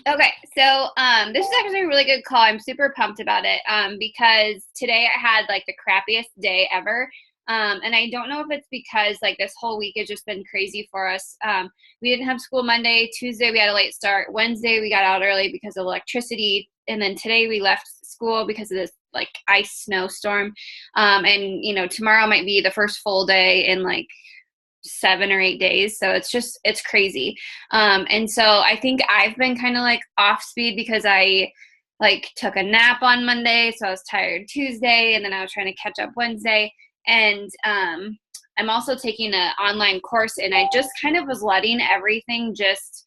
Okay, so this is actually a really good call. I'm super pumped about it because today I had like the crappiest day ever. And I don't know if it's because like this whole week has just been crazy for us. We didn't have school Monday, Tuesday we had a late start, Wednesday we got out early because of electricity, and then today we left school because of this like ice snowstorm. And tomorrow might be the first full day in like 7 or 8 days, so it's crazy. And so I think I've been kind of like off speed because I like took a nap on Monday, so I was tired Tuesday, and then I was trying to catch up Wednesday. And I'm also taking an online course, and I just kind of was letting everything just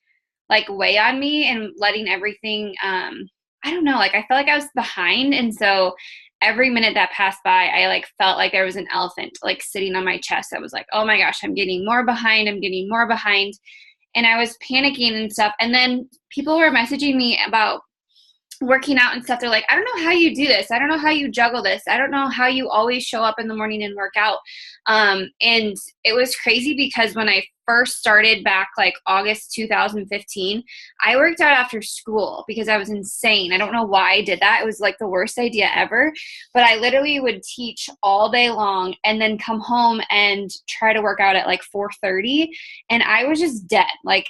like weigh on me and letting everything I don't know, like I felt like I was behind. And so every minute that passed by, I like felt like there was an elephant like sitting on my chest. I was like, oh my gosh, I'm getting more behind. I'm getting more behind. And I was panicking and stuff. And then people were messaging me about working out and stuff. They're like, I don't know how you do this. I don't know how you juggle this. I don't know how you always show up in the morning and work out. And it was crazy because when I first started back like August 2015, I worked out after school because I was insane. I don't know why I did that. It was like the worst idea ever. But I literally would teach all day long and then come home and try to work out at like 4:30. And I was just dead. Like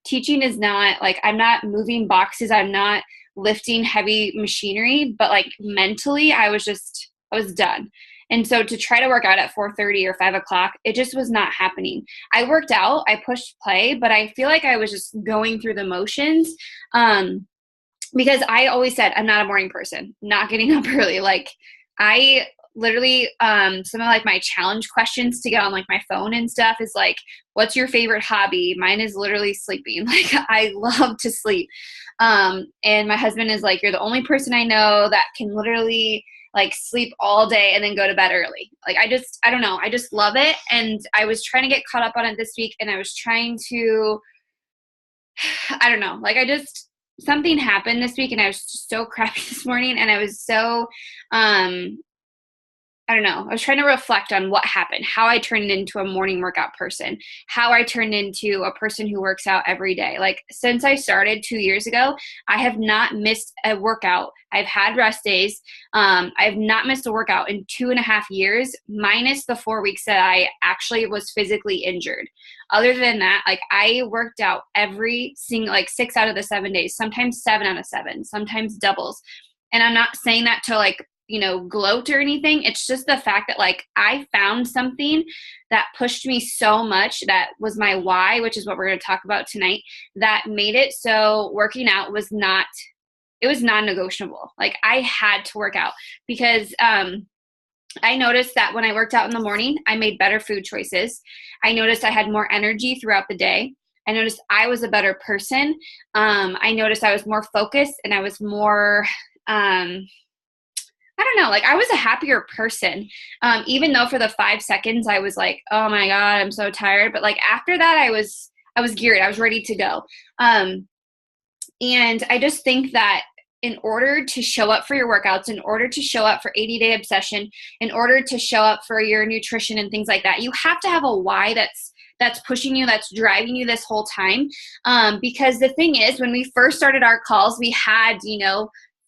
teaching is not like, I'm not moving boxes. I'm not lifting heavy machinery, but like mentally I was done. And so to try to work out at 4:30 or 5 o'clock, it just was not happening. I worked out, I pushed play, but I feel like I was just going through the motions. Because I always said I'm not a morning person, not getting up early. Like I literally some of like my challenge questions to get on like my phone and stuff is like, what's your favorite hobby? Mine is literally sleeping. Like I love to sleep. And my husband is like, you're the only person I know that can literally like sleep all day and then go to bed early. Like I don't know, I just love it. And I was trying to get caught up on it this week, and I was trying to, I don't know, like something happened this week and I was just so crappy this morning, and I was so I don't know. I was trying to reflect on what happened, how I turned into a morning workout person, how I turned into a person who works out every day. Like since I started 2 years ago, I have not missed a workout. I've had rest days. I've not missed a workout in 2.5 years, minus the 4 weeks that I actually was physically injured. Other than that, like I worked out every single, like 6 out of the 7 days, sometimes 7 out of 7, sometimes doubles. And I'm not saying that to like, gloat or anything. It's just the fact that like I found something that pushed me so much, that was my why, which is what we're going to talk about tonight, that made it so working out was not, it was non-negotiable. Like I had to work out because I noticed that when I worked out in the morning, I made better food choices. I noticed I had more energy throughout the day. I noticed I was a better person. I noticed I was more focused, and I was more I don't know, like I was a happier person. Even though for the 5 seconds I was like, oh my God, I'm so tired. But like after that, I was geared. I was ready to go. And I just think that in order to show up for your workouts, in order to show up for 80-day obsession, in order to show up for your nutrition and things like that, you have to have a why that's pushing you, that's driving you this whole time. Because the thing is, when we first started our calls, we had,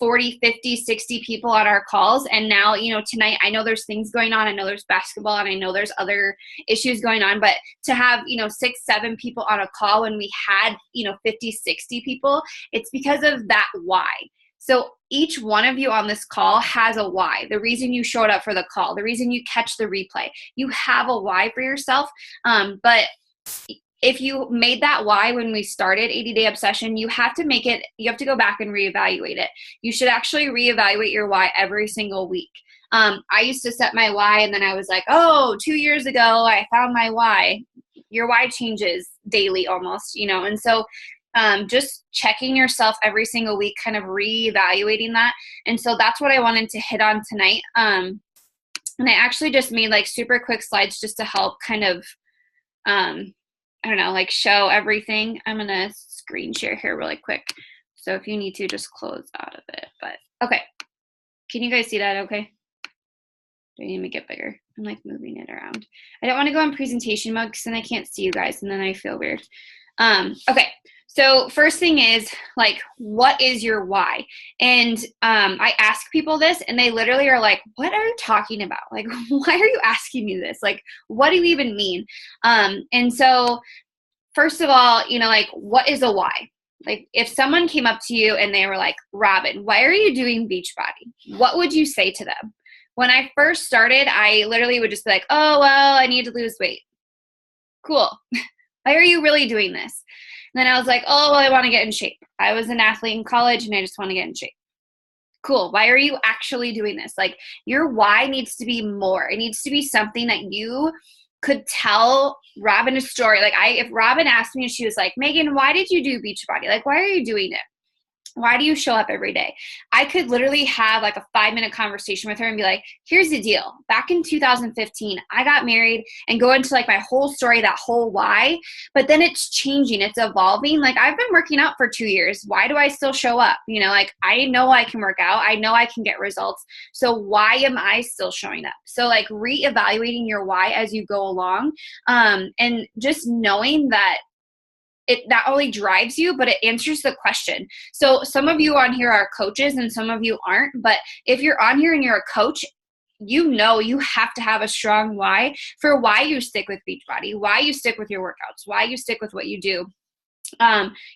40, 50, 60 people on our calls. And now, tonight, I know there's things going on. I know there's basketball, and I know there's other issues going on. But to have, 6, 7 people on a call when we had, 50, 60 people, it's because of that why. So each one of you on this call has a why. The reason you showed up for the call, the reason you catch the replay, you have a why for yourself. But if you made that why when we started 80-Day Obsession, you have to go back and reevaluate it. You should actually reevaluate your why every single week. I used to set my why, and then I was like, 2 years ago, I found my why. Your why changes daily almost, and so just checking yourself every single week, kind of reevaluating that. And so that's what I wanted to hit on tonight. And I actually just made like super quick slides just to help kind of, I don't know, like show everything. I'm going to screen share here really quick. So if you need to, just close out of it. But okay. Can you guys see that okay? Do I need to make it bigger? I'm like moving it around. I don't want to go on presentation mode because then I can't see you guys and then I feel weird. Okay. So first thing is like, what is your why? And I ask people this, and they literally are like, "What are you talking about? Like, why are you asking me this? Like, what do you even mean?" And so, first of all, like, what is a why? Like, if someone came up to you and they were like, "Robin, why are you doing Beachbody?" What would you say to them? When I first started, I literally would just be like, "Oh, well, I need to lose weight." Cool. Why are you really doing this? And then I was like, oh, well, I want to get in shape. I was an athlete in college and I just want to get in shape. Cool. Why are you actually doing this? Like, your why needs to be more. It needs to be something that you could tell Robin a story. Like, if Robin asked me and she was like, Megan, why did you do Beachbody? Like, why are you doing it? Why do you show up every day? I could literally have like a 5-minute conversation with her and be like, here's the deal. Back in 2015, I got married, and go into like my whole story, that whole why. But then it's changing, it's evolving. Like, I've been working out for 2 years. Why do I still show up? Like, I know I can work out. I know I can get results. So why am I still showing up? So like, reevaluating your why as you go along, and just knowing that it not only drives you, but it answers the question. So some of you on here are coaches and some of you aren't. But if you're on here and you're a coach, you have to have a strong why for why you stick with Beachbody, why you stick with your workouts, why you stick with what you do.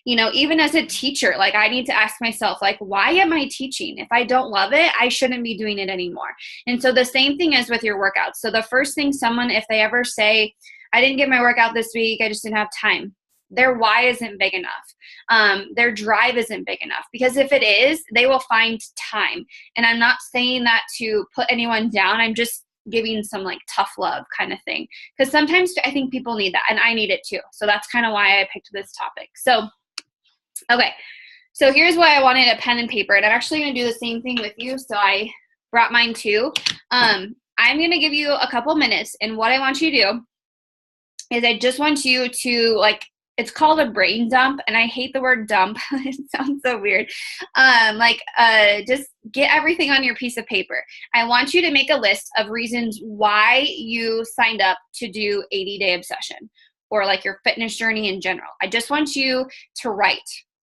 Even as a teacher, like, I need to ask myself, like, why am I teaching? If I don't love it, I shouldn't be doing it anymore. And so the same thing as with your workouts. So the first thing someone, if they ever say, I didn't get my workout this week, I just didn't have time, their why isn't big enough. Their drive isn't big enough, because if it is, they will find time. And I'm not saying that to put anyone down. I'm just giving some like tough love kind of thing, because sometimes I think people need that, and I need it too. So that's kind of why I picked this topic. So okay, so here's why I wanted a pen and paper, and I'm actually going to do the same thing with you. So I brought mine too. I'm going to give you a couple minutes, and what I want you to do is I just want you to, like, it's called a brain dump, and I hate the word dump. It sounds so weird. Just get everything on your piece of paper. I want you to make a list of reasons why you signed up to do 80-day obsession, or like your fitness journey in general. I just want you to write.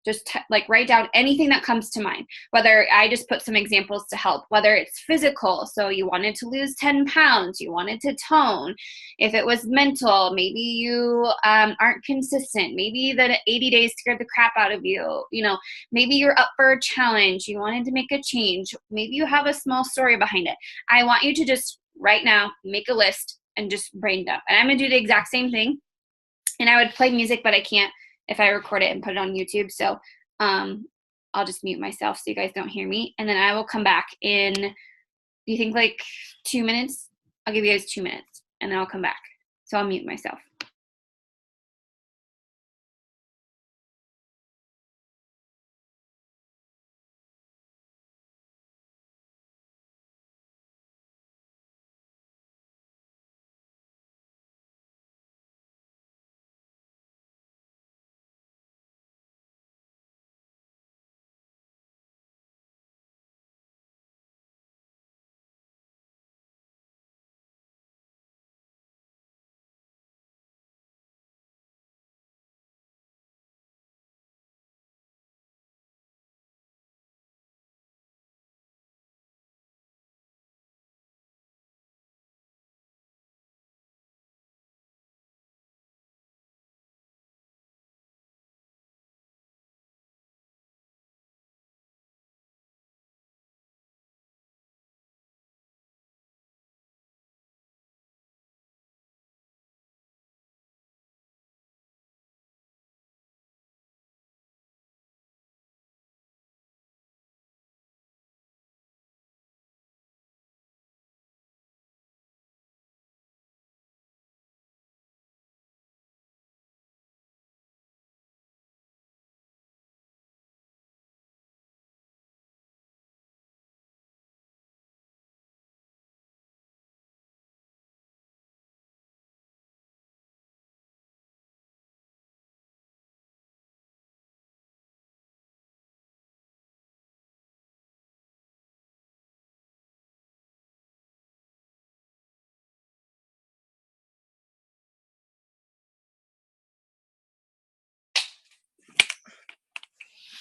Just write down anything that comes to mind. Whether, I just put some examples to help, whether it's physical, so you wanted to lose 10 pounds, you wanted to tone. If it was mental, maybe you aren't consistent. Maybe the 80 days scared the crap out of you. Maybe you're up for a challenge. You wanted to make a change. Maybe you have a small story behind it. I want you to just right now make a list and just brain dump. And I'm going to do the exact same thing. And I would play music, but I can't if I record it and put it on YouTube. So I'll just mute myself so you guys don't hear me. And then I will come back in, do you think like 2 minutes? I'll give you guys 2 minutes and then I'll come back. So I'll mute myself.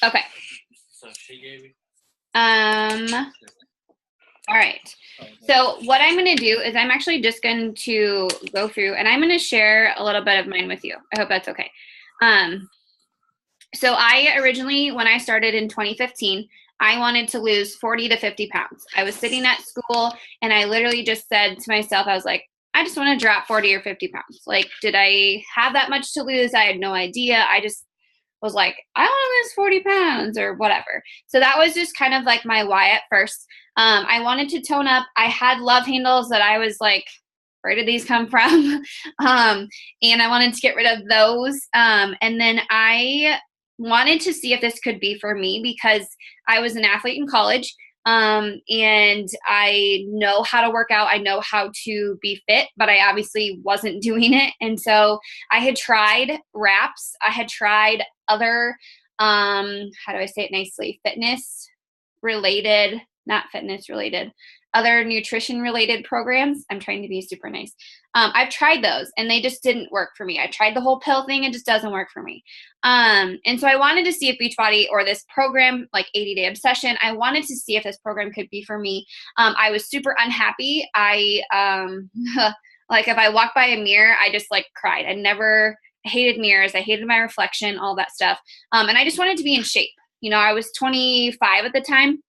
Okay. So she gave you. All right. So what I'm going to do is I'm actually just going to go through and I'm going to share a little bit of mine with you. I hope that's okay. So I originally, when I started in 2015, I wanted to lose 40 to 50 pounds. I was sitting at school and I literally just said to myself, I was like, I just want to drop 40 or 50 pounds. Like, did I have that much to lose? I had no idea. I just was like, I want to lose 40 pounds or whatever. So that was just kind of like my why at first. I wanted to tone up. I had love handles that I was like, where did these come from? And I wanted to get rid of those. And then I wanted to see if this could be for me because I was an athlete in college. And I know how to work out. I know how to be fit, but I obviously wasn't doing it. And so I had tried wraps. I had tried other, how do I say it nicely? Fitness related, not fitness related, other nutrition related programs. I'm trying to be super nice. I've tried those and they just didn't work for me. I tried the whole pill thing. It just doesn't work for me. And so I wanted to see if Beachbody or this program, like 80-Day Obsession, I wanted to see if this program could be for me. I was super unhappy. I, like if I walked by a mirror, I just like cried. I hated mirrors. I hated my reflection, all that stuff. And I just wanted to be in shape. You know, I was 25 at the time,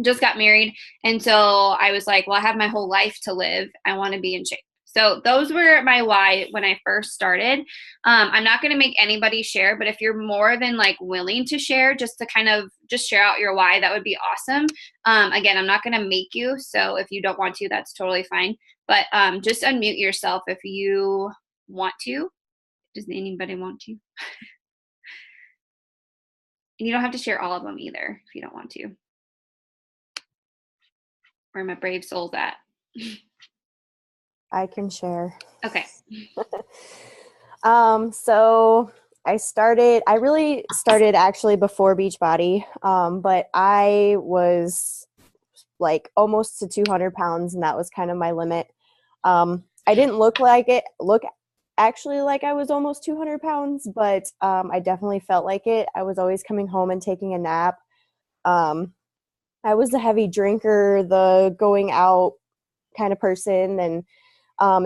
just got married. And so I was like, well, I have my whole life to live. I want to be in shape. So those were my why when I first started. I'm not going to make anybody share, but if you're more than like willing to share, just to kind of just share out your why, that would be awesome. Again, I'm not going to make you. So if you don't want to, that's totally fine. But just unmute yourself if you want to. Does anybody want to? And you don't have to share all of them either if you don't want to. Where my brave soul's at. I can share. Okay. So I really started actually before Beachbody, but I was like almost to 200 pounds and that was kind of my limit. I didn't look actually like I was almost 200 pounds, but I definitely felt like it. I was always coming home and taking a nap. I was a heavy drinker, the going out kind of person, and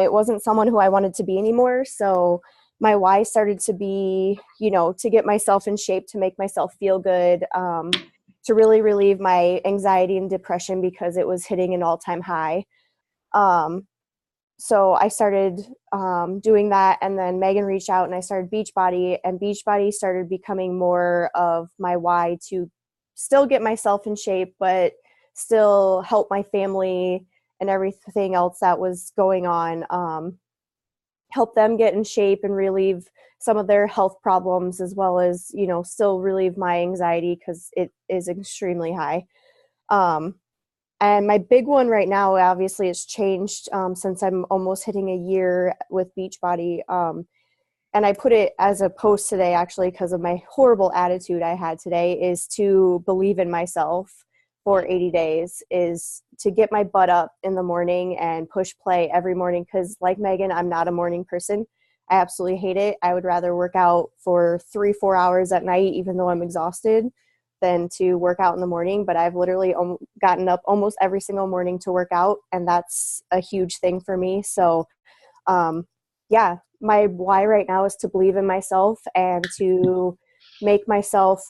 it wasn't someone who I wanted to be anymore. So my why started to be, to get myself in shape, to make myself feel good, to really relieve my anxiety and depression because it was hitting an all-time high. So I started doing that, and then Megan reached out and I started Beachbody, and Beachbody started becoming more of my why to still get myself in shape, but still help my family and everything else that was going on, help them get in shape and relieve some of their health problems, as well as, still relieve my anxiety because it is extremely high. And my big one right now, obviously, it's changed since I'm almost hitting a year with Beachbody. And I put it as a post today, actually, because of my horrible attitude I had today, is to believe in myself for 80 days, is to get my butt up in the morning and push play every morning. Because like Megan, I'm not a morning person. I absolutely hate it. I would rather work out for 3-4 hours at night, even though I'm exhausted, than to work out in the morning. But I've literally gotten up almost every single morning to work out, and that's a huge thing for me. So yeah, my why right now is to believe in myself and to make myself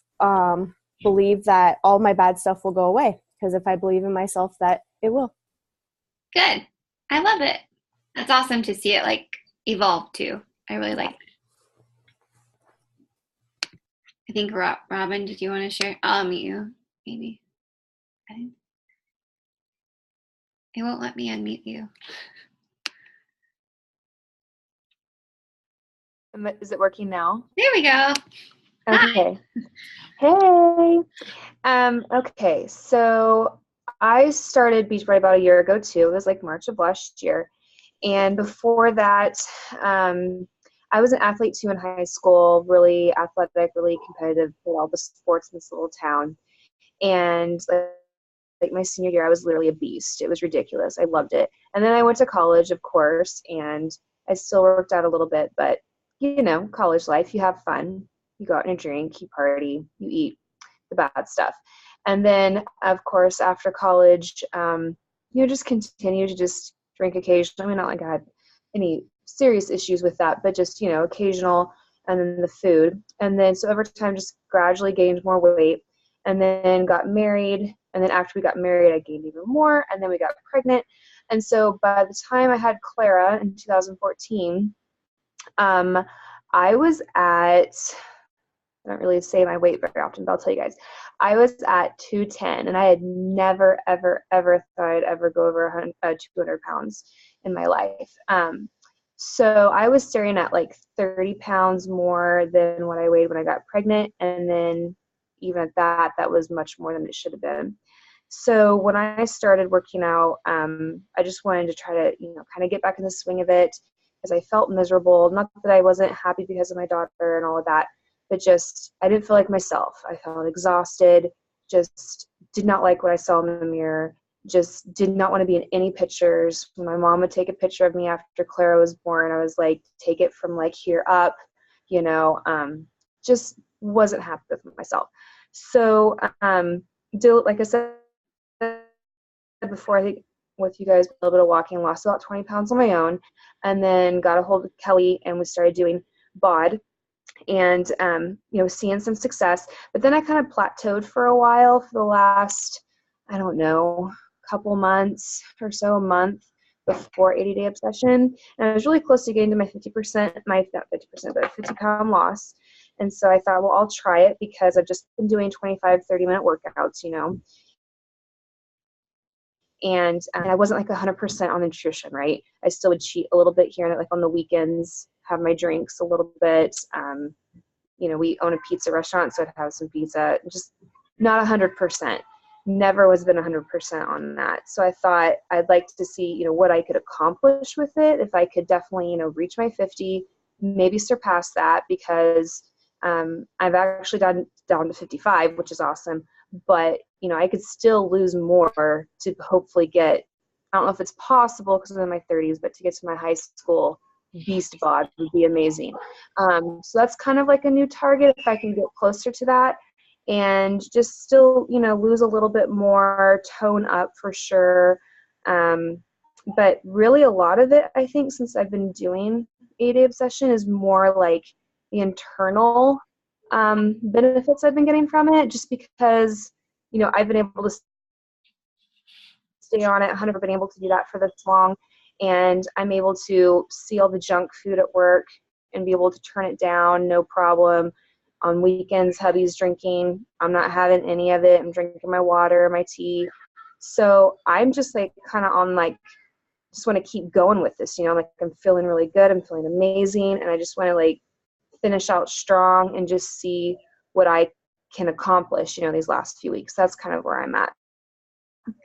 believe that all my bad stuff will go away. Because if I believe in myself, that it will. Good. I love it. That's awesome to see it like evolve too. I really like it. I think Robin, did you want to share? I'll unmute you, maybe. It won't let me unmute you. Is it working now? There we go. Okay. Hey. Okay, so I started Beachbody about a year ago too. It was like March of last year. And before that, I was an athlete too in high school, really athletic, really competitive with all the sports in this little town. And like my senior year, I was literally a beast. It was ridiculous. I loved it. And then I went to college, of course, and I still worked out a little bit, but college life, you have fun. You go out and drink, you party, you eat. the bad stuff. And then, of course, after college, just continue to just drink occasionally. I mean, not like I had any serious issues with that, but just, occasional, and then the food. And then, so over time, just gradually gained more weight, and then got married. And then after we got married, I gained even more, and then we got pregnant. And so by the time I had Clara in 2014, I was at, I don't really say my weight very often, but I'll tell you guys, I was at 210, and I had never, ever, ever thought I'd ever go over 200 pounds in my life. So I was staring at like 30 pounds more than what I weighed when I got pregnant. And then even at that was much more than it should have been. So when I started working out, I just wanted to try to, kind of get back in the swing of it, because I felt miserable. Not that I wasn't happy because of my daughter and all of that, but just, I didn't feel like myself. I felt exhausted, just did not like what I saw in the mirror, just did not want to be in any pictures. When my mom would take a picture of me after Clara was born, I was like, take it from like here up, just wasn't happy with myself. So, like I said before, I think with you guys, a little bit of walking, lost about 20 pounds on my own, and then got a hold of Kelly, and we started doing BOD, and seeing some success. But then I kind of plateaued for a while, for the last, I don't know, couple months or so, a month before 80-day obsession, and I was really close to getting to my 50%, not 50%, but 50-pound loss. And so I thought, well, I'll try it, because I've just been doing 25, 30-minute workouts, and I wasn't like 100% on nutrition, right? I still would cheat a little bit here and like on the weekends, have my drinks a little bit. We own a pizza restaurant, so I'd have some pizza, just not 100%. Never was been 100% on that. So I thought I'd like to see, what I could accomplish with it. If I could definitely, reach my 50, maybe surpass that, because I've actually down to 55, which is awesome. But, I could still lose more to hopefully get, I don't know if it's possible because I'm in my 30s, but to get to my high school beast bod would be amazing. So that's kind of like a new target, if I can get closer to that, and just still, lose a little bit more, tone up for sure. But really a lot of it, I think, since I've been doing 80-day obsession, is more like the internal benefits I've been getting from it, just because, I've been able to stay on it. I haven't been able to do that for this long, and I'm able to see all the junk food at work and be able to turn it down, no problem. On weekends, hubby's drinking. I'm not having any of it. I'm drinking my water, my tea. So I'm just like kind of on like, just want to keep going with this, like I'm feeling really good. I'm feeling amazing. And I just want to like finish out strong and just see what I can accomplish, these last few weeks. That's kind of where I'm at.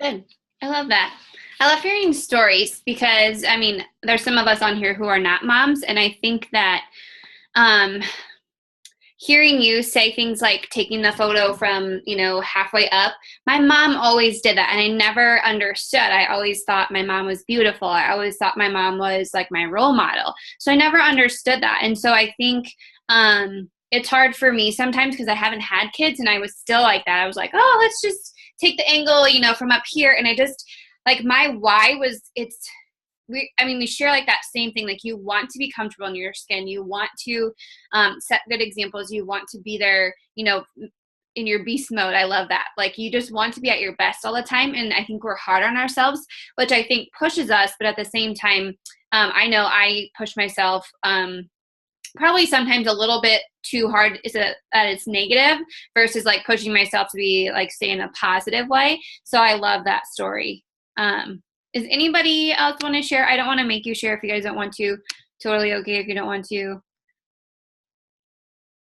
Good. I love that. I love hearing stories, because there's some of us on here who are not moms, and I think that hearing you say things like taking the photo from, halfway up, my mom always did that, and I never understood. I always thought my mom was beautiful. I always thought my mom was like my role model. So I never understood that. And so I think it's hard for me sometimes, because I haven't had kids, and I was still like that. I was like, oh, let's just take the angle, from up here. And I just, like, my why was, we share like that same thing. Like, you want to be comfortable in your skin. You want to set good examples. You want to be there, in your beast mode. I love that. Like, you just want to be at your best all the time. And I think we're hard on ourselves, which I think pushes us. But at the same time, I know I push myself probably sometimes a little bit too hard. It's negative versus like pushing myself to be like, stay in a positive way. So I love that story. Is anybody else want to share? I don't want to make you share if you guys don't want to. Totally okay if you don't want to.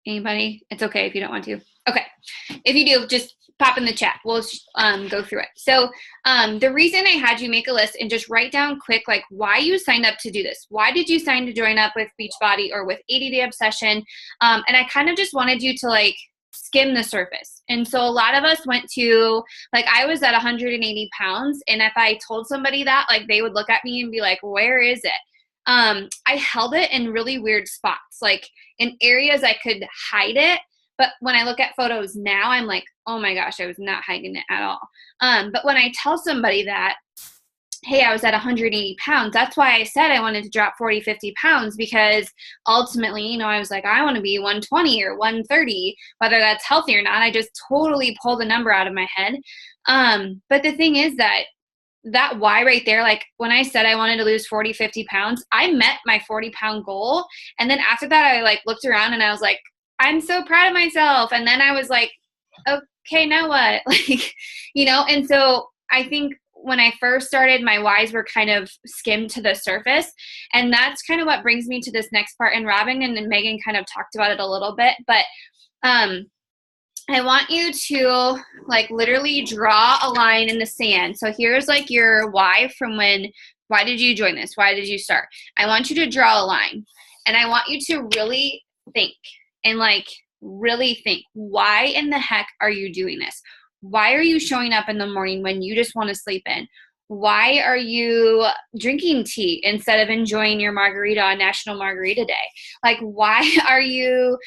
Anybody? It's okay if you don't want to. Okay. If you do, just pop in the chat. We'll go through it. So the reason I had you make a list and just write down quick, like, why you signed up to do this. Why did you sign to join up with Beachbody or with 80-day obsession? And I kind of just wanted you to like skim the surface. And so a lot of us went to, like, I was at 180 pounds. And if I told somebody that, like, they would look at me and be like, where is it? I held it in really weird spots, like in areas I could hide it. But when I look at photos now, I'm like, oh my gosh, I was not hiding it at all. But when I tell somebody that, hey, I was at 180 pounds. That's why I said I wanted to drop 40, 50 pounds, because ultimately, you know, I was like, I want to be 120 or 130, whether that's healthy or not. I just totally pulled a number out of my head. But the thing is that why right there, like when I said I wanted to lose 40, 50 pounds, I met my 40-pound goal. And then after that, I like looked around and I was like, I'm so proud of myself. And then I was like, okay, now what? Like, you know, and so I think when I first started, my whys were kind of skimmed to the surface. And that's kind of what brings me to this next part. And Robin and Megan kind of talked about it a little bit, but I want you to like literally draw a line in the sand. So here's like your why from why did you join this? Why did you start? I want you to draw a line, and I want you to really think and like really think, why in the heck are you doing this? Why are you showing up in the morning when you just want to sleep in? Why are you drinking tea instead of enjoying your margarita on National Margarita Day? Like, why are you,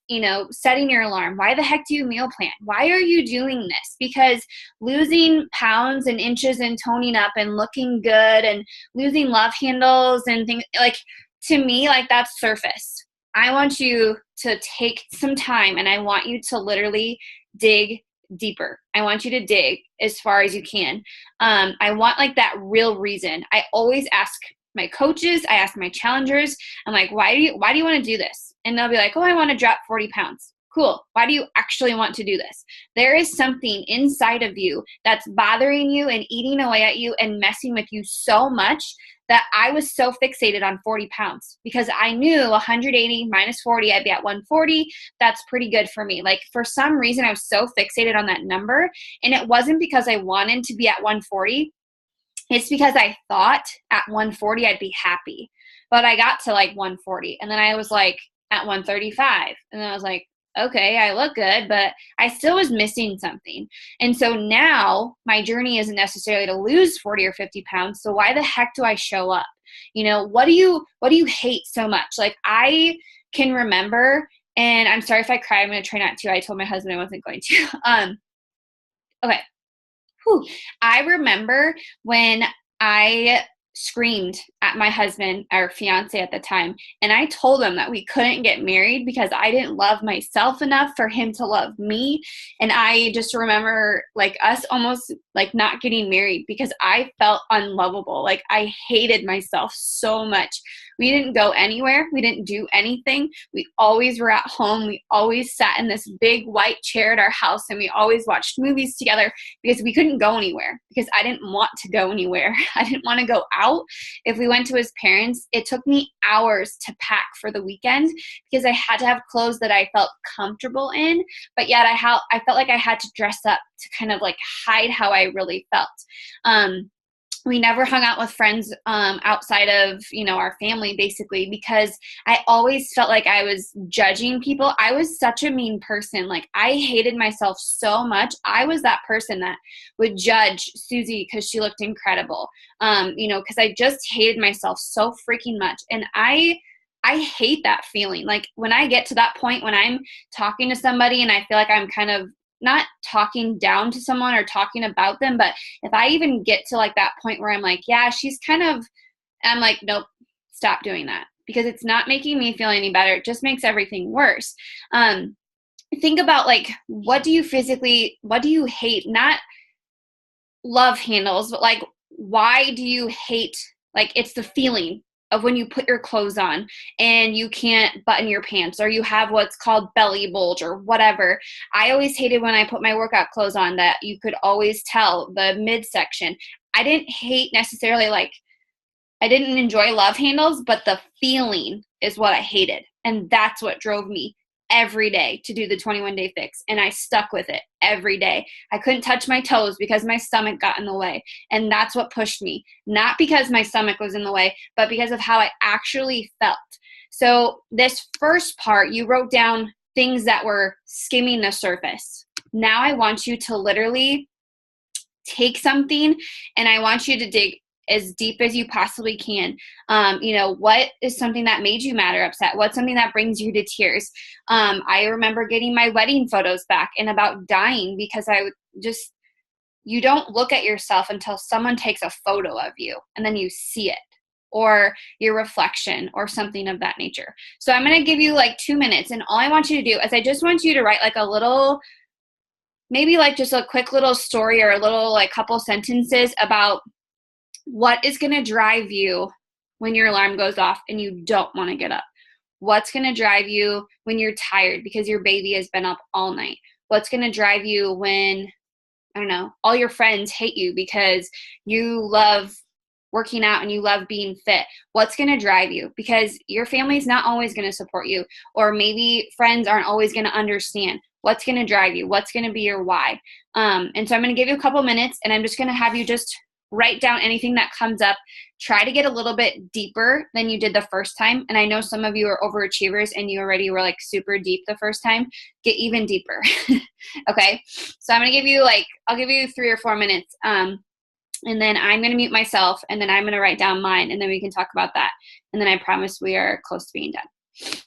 you know, setting your alarm? Why the heck do you meal plan? Why are you doing this? Because losing pounds and inches and toning up and looking good and losing love handles and things, like, to me, like, that's surface. I want you to take some time, and I want you to literally dig deeper. I want you to dig as far as you can. I want like that real reason. I always ask my coaches, I ask my challengers, I'm like, why do you want to do this? And they'll be like, oh, I want to drop 40 pounds. Cool. Why do you actually want to do this? There is something inside of you that's bothering you and eating away at you and messing with you so much that I was so fixated on 40 pounds, because I knew 180 minus 40, I'd be at 140. That's pretty good for me. Like, for some reason, I was so fixated on that number. And it wasn't because I wanted to be at 140. It's because I thought at 140, I'd be happy. But I got to like 140. And then I was like at 135. And then I was like, okay, I look good, but I still was missing something. And so now my journey isn't necessarily to lose 40 or 50 pounds. So why the heck do I show up? You know, what do you hate so much? Like, I can remember, and I'm sorry if I cry, I'm going to try not to. I told my husband I wasn't going to. Okay. Whew. I remember when I screamed at my husband, our fiance at the time, and I told him that we couldn't get married because I didn't love myself enough for him to love me. And I just remember like us almost like not getting married because I felt unlovable. Like, I hated myself so much. We didn't go anywhere. We didn't do anything. We always were at home. We always sat in this big white chair at our house, and we always watched movies together because we couldn't go anywhere, because I didn't want to go anywhere. I didn't want to go out. If we went to his parents, it took me hours to pack for the weekend because I had to have clothes that I felt comfortable in, but yet I felt like I had to dress up to kind of like hide how I really felt. We never hung out with friends outside of, you know, our family, basically, because I always felt like I was judging people. I was such a mean person. Like, I hated myself so much. I was that person that would judge Susie because she looked incredible, you know, because I just hated myself so freaking much. And I hate that feeling. Like, when I get to that point when I'm talking to somebody and I feel like I'm kind of not talking down to someone or talking about them, but if I even get to like that point where I'm like, yeah, she's kind of, I'm like, nope, stop doing that, because it's not making me feel any better. It just makes everything worse. Think about like, what do you hate? Not love handles, but like, why do you hate? Like, it's the feeling of when you put your clothes on and you can't button your pants, or you have what's called belly bulge or whatever. I always hated when I put my workout clothes on that you could always tell the midsection. I didn't hate necessarily, like, I didn't enjoy love handles, but the feeling is what I hated. And that's what drove me every day to do the 21-day fix. And I stuck with it every day. I couldn't touch my toes because my stomach got in the way. And that's what pushed me. Not because my stomach was in the way, but because of how I actually felt. So this first part, you wrote down things that were skimming the surface. Now I want you to literally take something, and I want you to dig as deep as you possibly can. You know, what is something that made you mad or upset? What's something that brings you to tears? I remember getting my wedding photos back and about dying because you don't look at yourself until someone takes a photo of you and then you see it, or your reflection or something of that nature. So I'm going to give you like 2 minutes, and all I want you to do is I just want you to write like a little, maybe like just a quick little story or a little like couple sentences about what is going to drive you when your alarm goes off and you don't want to get up. What's going to drive you when you're tired because your baby has been up all night? What's going to drive you when, I don't know, all your friends hate you because you love working out and you love being fit? What's going to drive you? Because your family's not always going to support you, or maybe friends aren't always going to understand. What's going to drive you? What's going to be your why? And so I'm going to give you a couple minutes, and I'm just going to have you just write down anything that comes up. Try to get a little bit deeper than you did the first time. And I know some of you are overachievers and you already were like super deep the first time. Get even deeper. Okay. So I'm going to give you I'll give you 3 or 4 minutes. And then I'm going to mute myself, and then I'm going to write down mine, and then we can talk about that. And then I promise we are close to being done.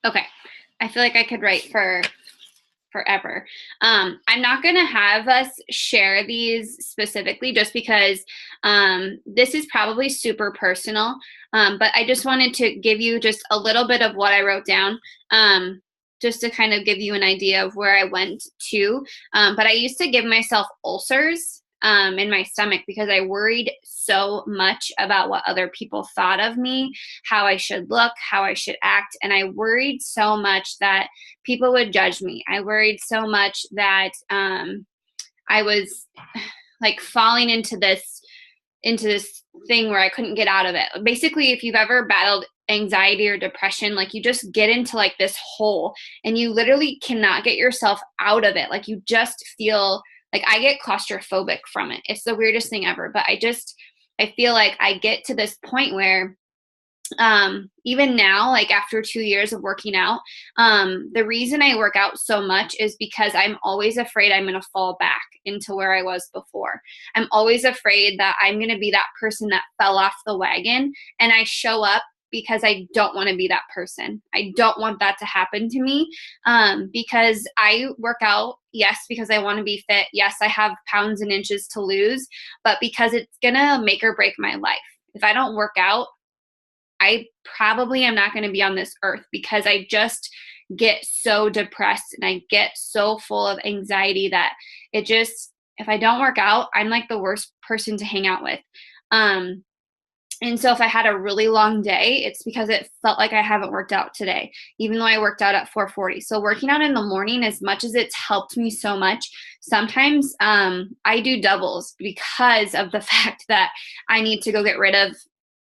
Okay. I feel like I could write for forever. I'm not going to have us share these specifically just because this is probably super personal. But I just wanted to give you just a little bit of what I wrote down, just to kind of give you an idea of where I went to. But I used to give myself ulcers in my stomach because I worried so much about what other people thought of me, how I should look, how I should act. And I worried so much that people would judge me. I worried so much that I was like falling into this thing where I couldn't get out of it. Basically, if you've ever battled anxiety or depression, like you just get into like this hole and you literally cannot get yourself out of it. Like you just feel like I get claustrophobic from it. It's the weirdest thing ever, but I feel like I get to this point where even now, like after 2 years of working out, the reason I work out so much is because I'm always afraid I'm going to fall back into where I was before. I'm always afraid that I'm going to be that person that fell off the wagon, and I show up because I don't want to be that person. I don't want that to happen to me, because I work out, yes, because I want to be fit. Yes, I have pounds and inches to lose, but because it's going to make or break my life. If I don't work out, I probably am not going to be on this earth because I just get so depressed and I get so full of anxiety that if I don't work out, I'm like the worst person to hang out with. And so if I had a really long day, it's because it felt like I haven't worked out today, even though I worked out at 4:40. So working out in the morning, as much as it's helped me so much, sometimes I do doubles because of the fact that I need to go get rid of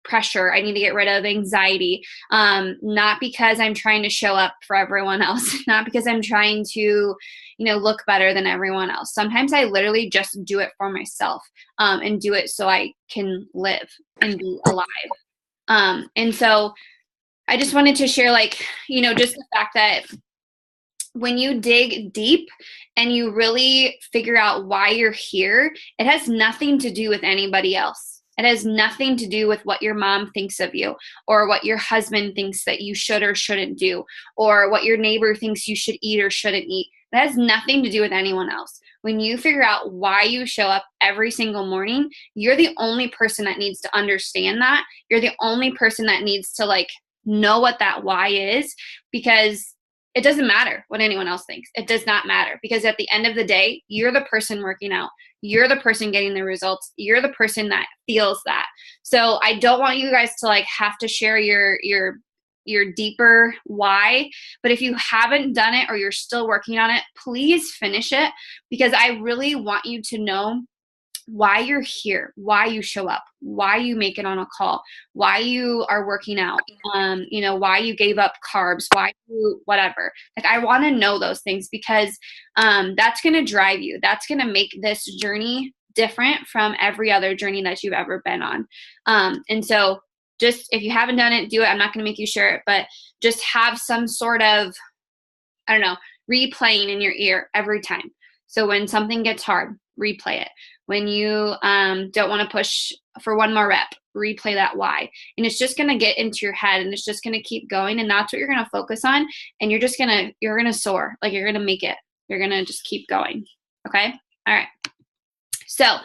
pressure. I need to get rid of anxiety, not because I'm trying to show up for everyone else, not because I'm trying to, look better than everyone else. Sometimes I literally just do it for myself, and do it so I can live and be alive. And so I just wanted to share, just the fact that when you dig deep and you really figure out why you're here, it has nothing to do with anybody else. It has nothing to do with what your mom thinks of you, or what your husband thinks that you should or shouldn't do, or what your neighbor thinks you should eat or shouldn't eat. It has nothing to do with anyone else. When you figure out why you show up every single morning, you're the only person that needs to understand that. You're the only person that needs to know what that why is, because it doesn't matter what anyone else thinks. It does not matter, because at the end of the day, you're the person working out. You're the person getting the results. You're the person that feels that. So I don't want you guys to have to share your deeper why, but if you haven't done it or you're still working on it, please finish it, because I really want you to know why you're here, why you show up, why you make it on a call, why you are working out, why you gave up carbs, why you whatever. I want to know those things, because that's going to drive you. That's going to make this journey different from every other journey that you've ever been on. And so just, if you haven't done it, do it. I'm not going to make you share it, but just have some sort of, replaying in your ear every time. So when something gets hard, replay it. When you don't want to push for one more rep, replay that why. And it's just going to get into your head, and it's just going to keep going. And that's what you're going to focus on. And you're going to soar. You're going to make it. You're going to just keep going. Okay. All right. So,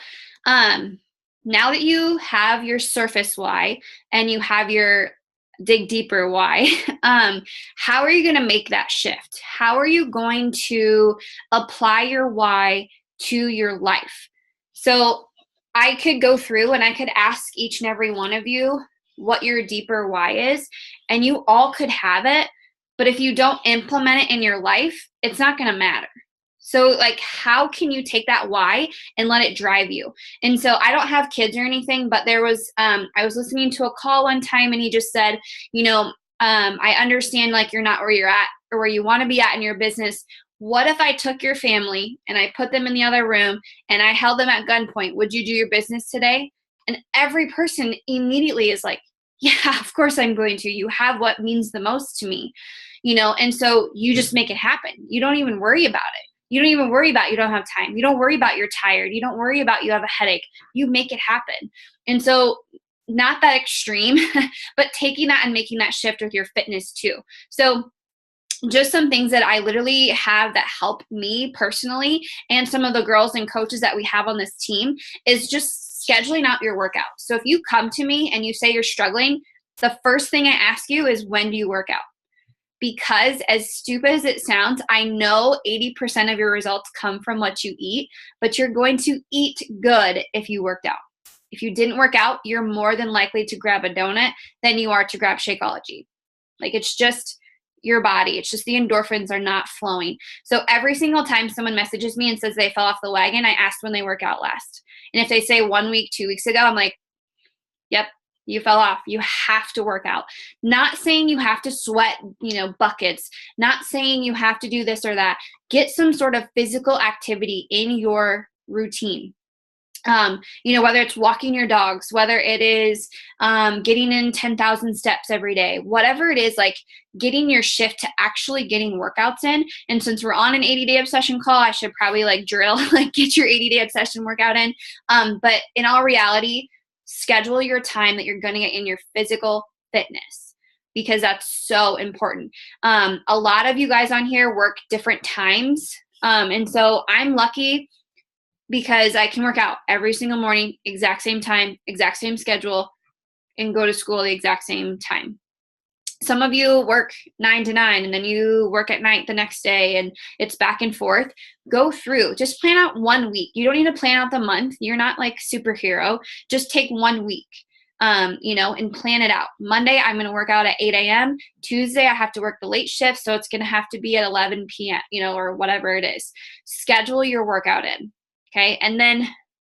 now that you have your surface why and you have your dig deeper why, how are you going to make that shift? How are you going to apply your why to your life? So I could go through and I could ask each and every one of you what your deeper why is, and you all could have it, but if you don't implement it in your life, it's not going to matter. So how can you take that why and let it drive you? And so I don't have kids or anything, but there was, I was listening to a call one time, and he just said, I understand you're not where you're at or where you want to be at in your business. What if I took your family and I put them in the other room and I held them at gunpoint? Would you do your business today? And every person immediately is like, yeah, of course I'm going to. You have what means the most to me, and so you just make it happen. You don't even worry about it. You don't even worry about you don't have time. You don't worry about you're tired. You don't worry about you have a headache. You make it happen. And so not that extreme, but taking that and making that shift with your fitness too. So just some things that I literally have that help me personally and some of the girls and coaches that we have on this team is just scheduling out your workout. So if you come to me and you say you're struggling, the first thing I ask you is, when do you work out? Because as stupid as it sounds, I know 80% of your results come from what you eat, but you're going to eat good if you worked out. If you didn't work out, you're more than likely to grab a donut than you are to grab Shakeology. Like, it's just your body. It's just the endorphins are not flowing. So every single time someone messages me and says they fell off the wagon, I asked when they work out last. And if they say 1 week, 2 weeks ago, I'm like, yep, you fell off. You have to work out. Not saying you have to sweat, buckets. Not saying you have to do this or that. Get some sort of physical activity in your routine. Whether it's walking your dogs, whether it is getting in 10,000 steps every day, whatever it is, like getting your shift to actually getting workouts in. And since we're on an 80-day obsession call, I should probably drill, get your 80-day obsession workout in. But in all reality, schedule your time that you're going to get in your physical fitness, because that's so important. A lot of you guys on here work different times. And so I'm lucky because I can work out every single morning, exact same time, exact same schedule, and go to school the exact same time. Some of you work 9 to 9 and then you work at night the next day, and it's back and forth. Go through, just plan out 1 week. You don't need to plan out the month. You're not like superhero. Just take 1 week, and plan it out. Monday, I'm going to work out at 8 a.m. Tuesday, I have to work the late shift, so it's going to have to be at 11 p.m., or whatever it is. Schedule your workout in. Okay. And then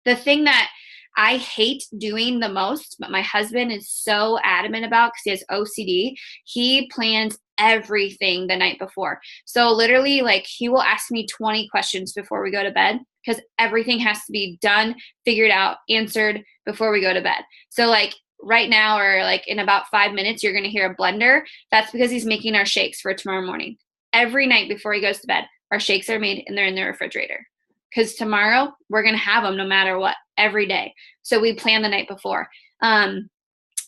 the thing that I hate doing the most, but my husband is so adamant about because he has OCD, he plans everything the night before. So literally, he will ask me 20 questions before we go to bed, because everything has to be done, figured out, answered before we go to bed. So right now, or in about 5 minutes, you're going to hear a blender. That's because he's making our shakes for tomorrow morning. Every night before he goes to bed, our shakes are made and they're in the refrigerator. Because tomorrow we're going to have them no matter what, every day. So we plan the night before. I'm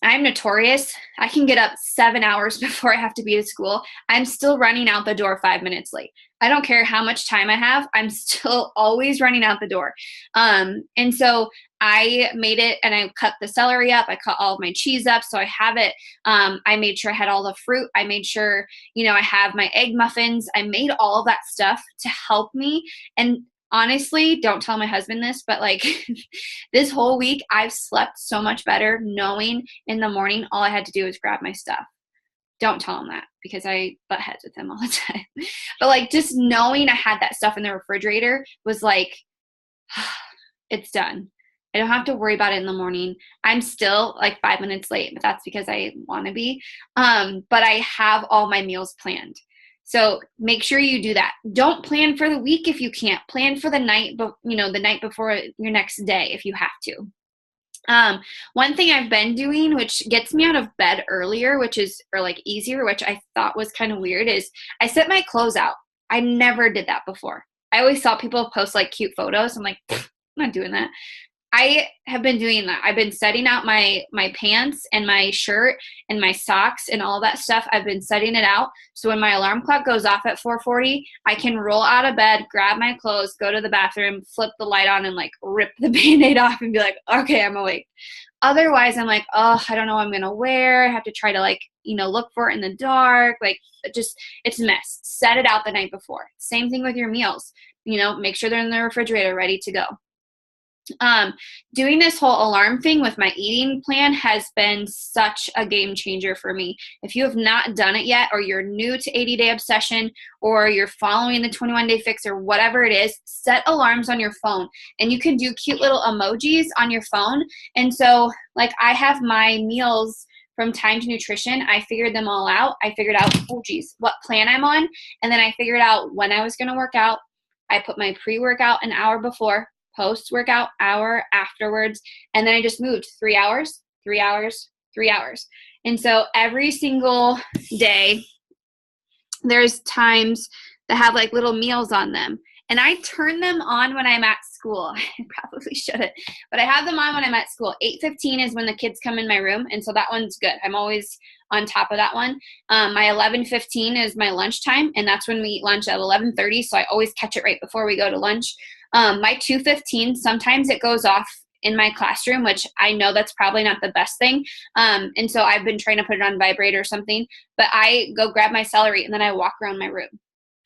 notorious. I can get up 7 hours before I have to be at school. I'm still running out the door 5 minutes late. I don't care how much time I have. I'm still always running out the door. And so I made it, and I cut the celery up. I cut all of my cheese up, so I have it. I made sure I had all the fruit. I made sure, I have my egg muffins. I made all of that stuff to help me. And honestly, don't tell my husband this, but this whole week I've slept so much better knowing in the morning all I had to do was grab my stuff. Don't tell him that, because I butt heads with him all the time. But just knowing I had that stuff in the refrigerator was it's done. I don't have to worry about it in the morning. I'm still 5 minutes late, but that's because I want to be. But I have all my meals planned. So make sure you do that. Don't plan for the week if you can't. Plan for the night, the night before your next day if you have to. One thing I've been doing, which gets me out of bed earlier, easier, which I thought was kind of weird, is I set my clothes out. I never did that before. I always saw people post cute photos. I'm like, I'm not doing that. I have been doing that. I've been setting out my pants and my shirt and my socks and all that stuff. I've been setting it out. So when my alarm clock goes off at 4:40, I can roll out of bed, grab my clothes, go to the bathroom, flip the light on, and rip the Band-Aid off and be like, okay, I'm awake. Otherwise, I'm like, oh, I don't know what I'm going to wear. I have to try to look for it in the dark. It's a mess. Set it out the night before. Same thing with your meals. Make sure they're in the refrigerator ready to go. Doing this whole alarm thing with my eating plan has been such a game changer for me. If you have not done it yet, or you're new to 80-day obsession, or you're following the 21-day fix, or whatever it is, set alarms on your phone. And you can do cute little emojis on your phone. And so I have my meals from Time to Nutrition. I figured them all out. I figured out, what plan I'm on. And then I figured out when I was going to work out. I put my pre-workout an hour before, post-workout hour afterwards, and then I just moved 3 hours, 3 hours, 3 hours. And so every single day there's times that have little meals on them. and I turn them on when I'm at school. I probably shouldn't, but I have them on when I'm at school. 8:15 is when the kids come in my room, and so that one's good. I'm always on top of that one. My 11:15 is my lunchtime, and that's when we eat lunch at 11:30, so I always catch it right before we go to lunch. My 2:15, sometimes it goes off in my classroom, which I know that's probably not the best thing. And so I've been trying to put it on vibrate or something, but I go grab my celery and then I walk around my room.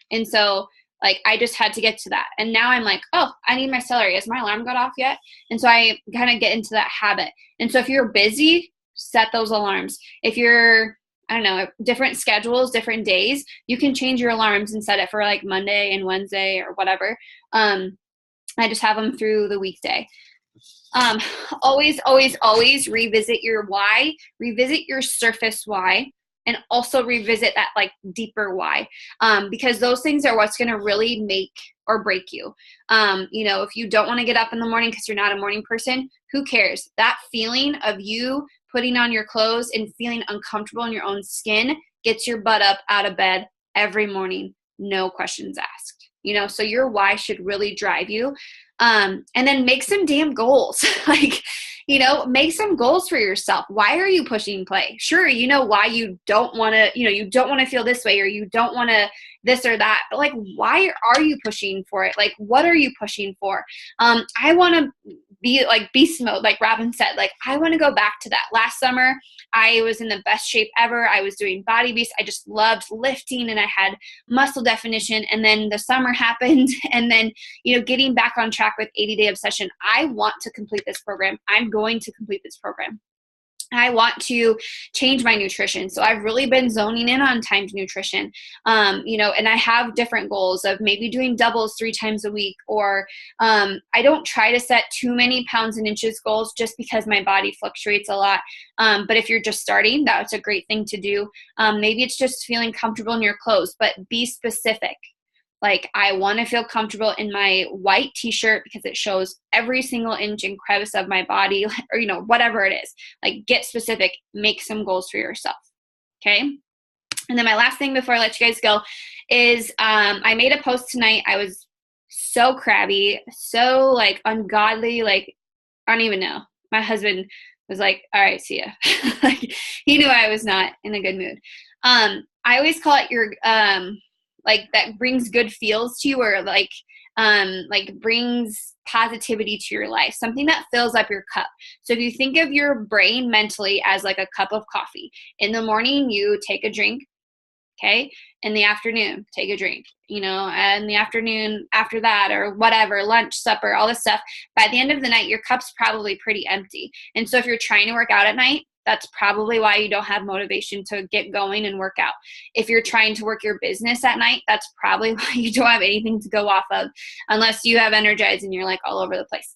And so like, I just had to get to that. And now I'm like, oh, I need my celery. Has my alarm got off yet? And so I kind of get into that habit. And so if you're busy, set those alarms. If you're, I don't know, different schedules, different days, you can change your alarms and set it for like Monday and Wednesday or whatever. I just have them through the weekday. Always, always, always revisit your why, revisit your surface why, and also revisit that like deeper why, because those things are what's going to really make or break you. If you don't want to get up in the morning because you're not a morning person, who cares? That feeling of you putting on your clothes and feeling uncomfortable in your own skin gets your butt up out of bed every morning, no questions asked. So your why should really drive you. And then make some damn goals. Make some goals for yourself. Why are you pushing play? Sure, why you don't want to, you don't want to feel this way, or you don't want to this or that, but like, why are you pushing for it? Like, what are you pushing for? I want to be like beast mode, like Robin said. Like, I want to go back to that. Last summer, I was in the best shape ever. I was doing Body Beast. I just loved lifting and I had muscle definition. And then the summer happened. And then, getting back on track with 80-Day Obsession. I want to complete this program. I'm going to complete this program. I want to change my nutrition. So I've really been zoning in on timed nutrition, and I have different goals of maybe doing doubles 3 times a week, or I don't try to set too many pounds and inches goals just because my body fluctuates a lot. But if you're just starting, that's a great thing to do. Maybe it's just feeling comfortable in your clothes, but be specific. Like, I want to feel comfortable in my white t-shirt because it shows every single inch and crevice of my body, or, whatever it is. Like, get specific, make some goals for yourself. Okay. And then my last thing before I let you guys go is, I made a post tonight. I was so crabby, so like ungodly, like, I don't even know. My husband was like, all right, see ya. Like, he knew I was not in a good mood. I always call it your, like that brings good feels to you, or like brings positivity to your life, something that fills up your cup. So if you think of your brain mentally as like a cup of coffee, in the morning, you take a drink. Okay. In the afternoon, take a drink, and the afternoon after that, or whatever, lunch, supper, all this stuff. By the end of the night, your cup's probably pretty empty. And so if you're trying to work out at night, that's probably why you don't have motivation to get going and work out. If you're trying to work your business at night, that's probably why you don't have anything to go off of, unless you have Energize and you're like all over the place.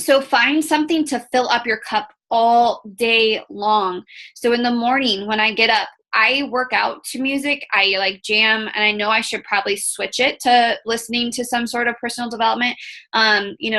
So find something to fill up your cup all day long. So in the morning when I get up, I work out to music. I like jam, and I know I should probably switch it to listening to some sort of personal development,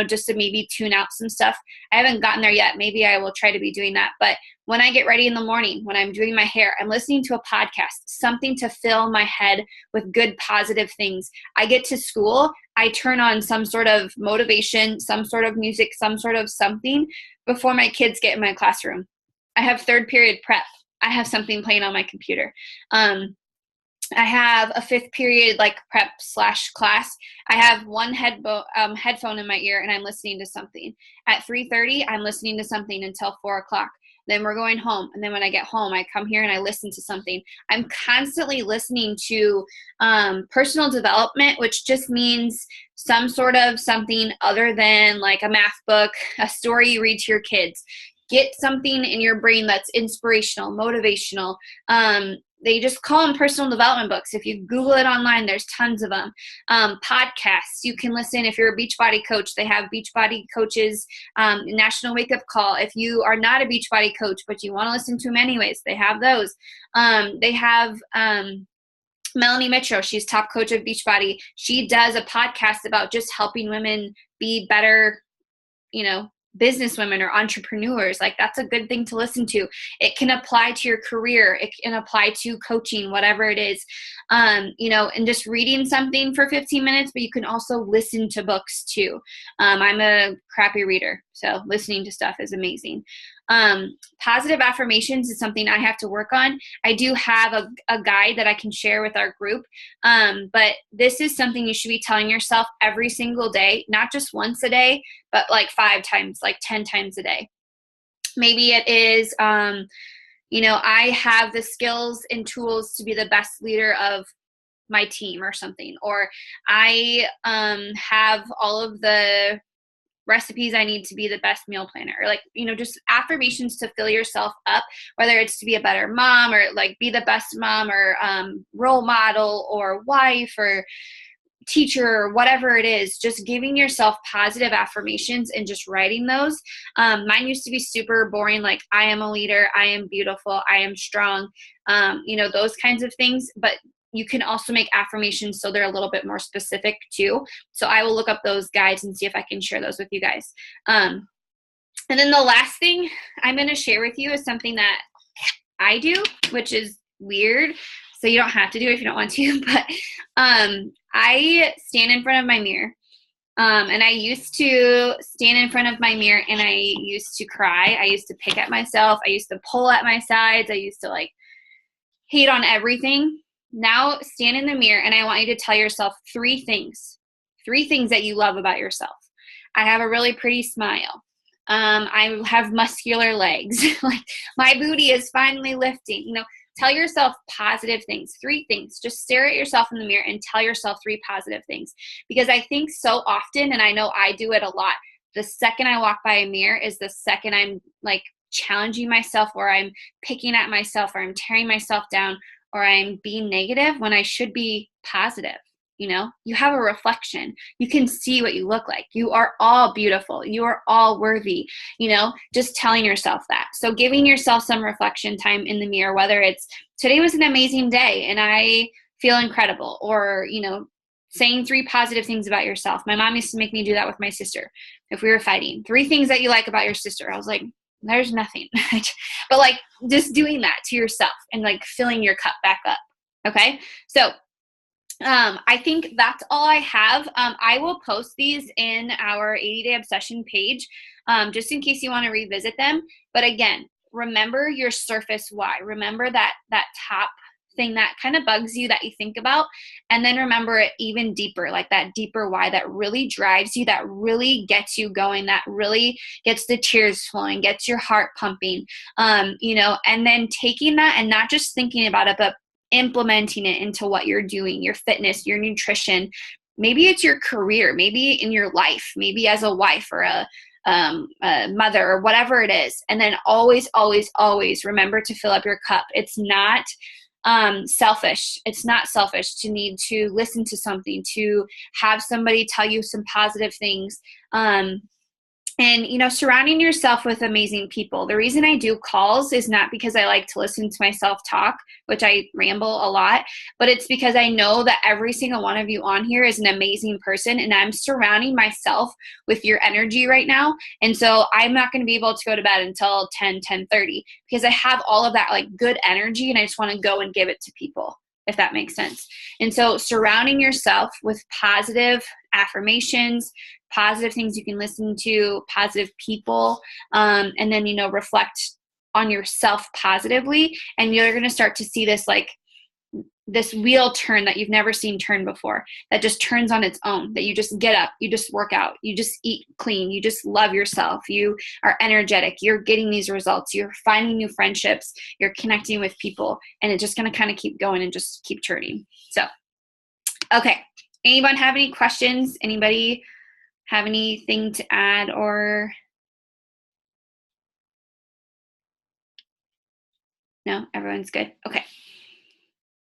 just to maybe tune out some stuff. I haven't gotten there yet. Maybe I will try to be doing that. But when I get ready in the morning, when I'm doing my hair, I'm listening to a podcast, something to fill my head with good, positive things. I get to school, I turn on some sort of motivation, some sort of music, some sort of something before my kids get in my classroom. I have 3rd period prep. I have something playing on my computer. I have a 5th period like prep / class. I have one headphone in my ear and I'm listening to something. At 3:30, I'm listening to something until 4 o'clock. Then we're going home. And then when I get home, I come here and I listen to something. I'm constantly listening to personal development, which just means some sort of something other than like a math book, a story you read to your kids. Get something in your brain that's inspirational, motivational. They just call them personal development books. If you Google it online, there's tons of them. Podcasts, you can listen. If you're a Beachbody coach, they have Beachbody coaches, National Wake Up Call. If you are not a Beachbody coach, but you want to listen to them anyways, they have those. They have Melanie Mitro. She's top coach of Beachbody. She does a podcast about just helping women be better, businesswomen or entrepreneurs. Like, that's a good thing to listen to. It can apply to your career. It can apply to coaching, whatever it is, you know, and just reading something for 15 minutes, but you can also listen to books too. I'm a crappy reader, so listening to stuff is amazing. Positive affirmations is something I have to work on. I do have a guide that I can share with our group. But this is something you should be telling yourself every single day, not just once a day, but like 5 times, like 10 times a day. Maybe it is, you know, I have the skills and tools to be the best leader of my team or something, or I have all of the recipes I need to be the best meal planner, or like, you know, just affirmations to fill yourself up, whether it's to be a better mom or like be the best mom or role model or wife or teacher or whatever it is, just giving yourself positive affirmations and just writing those. Mine used to be super boring, like I am a leader, I am beautiful, I am strong, you know, those kinds of things. But you can also make affirmations so they're a little bit more specific too. So I will look up those guides and see if I can share those with you guys. And then the last thing I'm going to share with you is something that I do, which is weird. So you don't have to do it if you don't want to, but I stand in front of my mirror. And I used to stand in front of my mirror and I used to cry. I used to pick at myself. I used to pull at my sides. I used to like hate on everything. Now stand in the mirror and I want you to tell yourself 3 things that you love about yourself. I have a really pretty smile. I have muscular legs. Like my booty is finally lifting. You know, tell yourself positive things, 3 things. Just stare at yourself in the mirror and tell yourself 3 positive things. Because I think so often, and I know I do it a lot, the second I walk by a mirror is the second I'm like challenging myself, or I'm picking at myself, or I'm tearing myself down, or I'm being negative when I should be positive. You know, you have a reflection. You can see what you look like. You are all beautiful. You are all worthy, you know, just telling yourself that. So giving yourself some reflection time in the mirror, whether it's today was an amazing day and I feel incredible, or, you know, saying 3 positive things about yourself. My mom used to make me do that with my sister. If we were fighting, 3 things that you like about your sister. I was like, there's nothing. But like just doing that to yourself and like filling your cup back up. Okay. So I think that's all I have. I will post these in our 80-day obsession page, just in case you want to revisit them. But again, remember your surface why. Remember that top thing that kind of bugs you that you think about, and then remember it even deeper, like that deeper why that really drives you, that really gets you going, that really gets the tears flowing, gets your heart pumping, you know, and then taking that and not just thinking about it, but implementing it into what you're doing, your fitness, your nutrition. Maybe it's your career, maybe in your life, maybe as a wife or a mother or whatever it is. And then always, always, always remember to fill up your cup. It's not selfish. It's not selfish to need to listen to something, to have somebody tell you some positive things. And, you know, surrounding yourself with amazing people. The reason I do calls is not because I like to listen to myself talk, which I ramble a lot, but it's because I know that every single one of you on here is an amazing person, and I'm surrounding myself with your energy right now. And so I'm not going to be able to go to bed until 10:30 because I have all of that like good energy, and I just want to go and give it to people, if that makes sense. And so surrounding yourself with positive affirmations, positive things you can listen to, positive people, and then, you know, reflect on yourself positively. And you're going to start to see this, like this wheel turn that you've never seen turn before, that just turns on its own, that you just get up, you just work out, you just eat clean, you just love yourself, you are energetic, you're getting these results, you're finding new friendships, you're connecting with people, and it's just going to kind of keep going and just keep turning. So, okay. Anyone have any questions? Anybody have anything to add or? No, everyone's good. Okay.